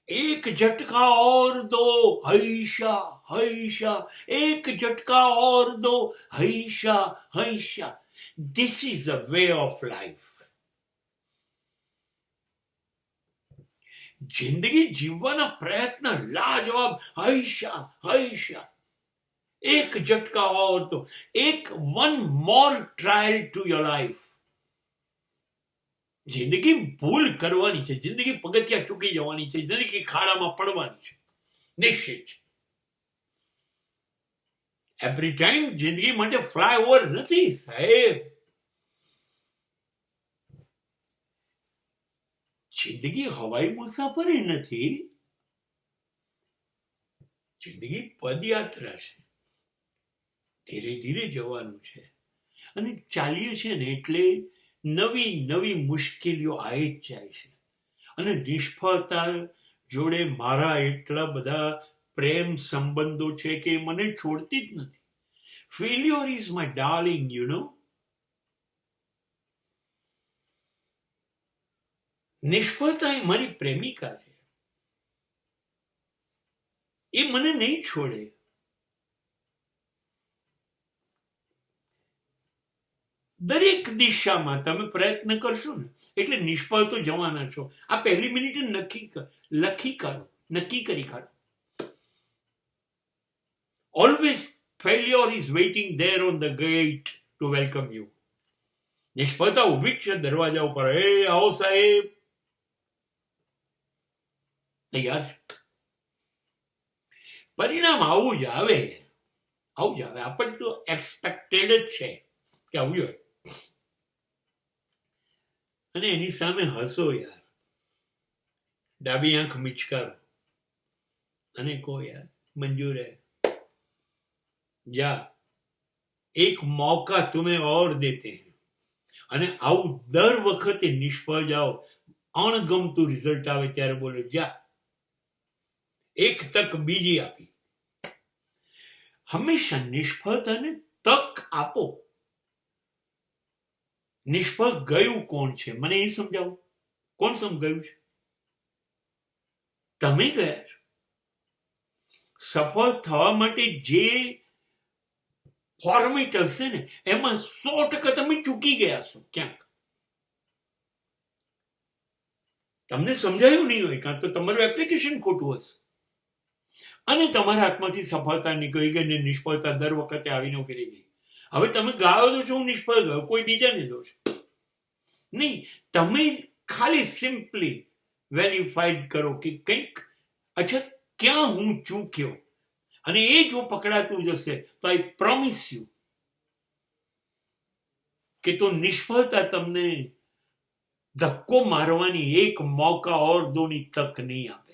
एक झटका और दो हैशा हैशा, एक झटका और दो हैशा हैशा. This is the way of life. જિંદગી જીવવાના પ્રયત્ન લાજવાબ, હૈશા હૈશા. એક ઝટકા ઓર તો, એક one more trial to your life. જિંદગી ભૂલ કરવાની છે, જિંદગી પગથિયા ચૂકી જવાની છે, જિંદગી ખાડામાં પડવાની છે, નિશ્ચિત છે. એવરી ટાઈમ જિંદગી માટે ફ્લાયઓવર નથી સાહેબ. જિંદગી હવાઈ મુસાફરી નથી, જિંદગી પદયાત્રા છે. ધીરે ધીરે જવાનું છે અને ચાલીએ છે ને એટલે નવી નવી મુશ્કેલીઓ આવી જ જાય છે. અને નિષ્ફળતા જોડે મારા એટલા બધા પ્રેમ સંબંધો છે કે મને છોડતી જ નથી. Failure is my darling, you know. નિષ્ફળતા એ મારી પ્રેમિકા છે, એ મને નહીં છોડે. દરેક દિશામાં તમે પ્રયત્ન કરશો ને એટલે નિષ્ફળ તો જવાના છો. આ પહેલી મિનિટે નક્કી કરી કાઢો. Always failure is waiting there on the gate to welcome you. નિષ્ફળતા ઉભી જ છે દરવાજા ઉપર. એ આવો સાહેબ, તૈયાર. પરિણામ આવું જ આવે, આવું જ આવે. આપણે તો એક્સપેક્ટેડ જ છે કે આવું હોય. અને એની સામે હસો યાર, ડાબી આંખ મિચકારો અને કહો યાર મંજૂર હે, જા એક મौका तुम्हें और देते हैं. અને આવું દર વખતે નિષ્ફળ જાઓ, અણગમતું રિઝલ્ટ આવે ત્યારે બોલો જા, એક તક બીજી આપી. હંમેશા નિષ્ફળતાને તક આપો. નિષ્ફળ ગયું કોણ છે મને એ સમજાવો. કોણ ગયું છે? તમે ગયા છો. સફળ થવા માટે જે ફોર્મેટ હશે ને એમાં 100% તમે ચૂકી ગયા છો ક્યાંક. તમને સમજાયું નહીં હોય, કાં તો તમારું એપ્લિકેશન ખોટું હશે અને તમારા હાથમાંથી સફળતા નીકળી ગઈ ને નિષ્ફળતા દર વખતે આવીને ઉભી રહી ગઈ. હવે તમે ગાળો દો છો હું નિષ્ફળ ગયો, કોઈ બીજાને દો છો નહીં. તમે ખાલી સિમ્પલી વેરીફાઈડ કરો કે કંઈક અચ્છા ક્યાં હું ચૂક્યો, અને એ જો પકડાતું જશે તો આઈ પ્રોમિસ યુ કે તો નિષ્ફળતા તમને ધક્કો મારવાની એક મौका और દોની તક નહીં આપે.